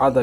½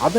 ½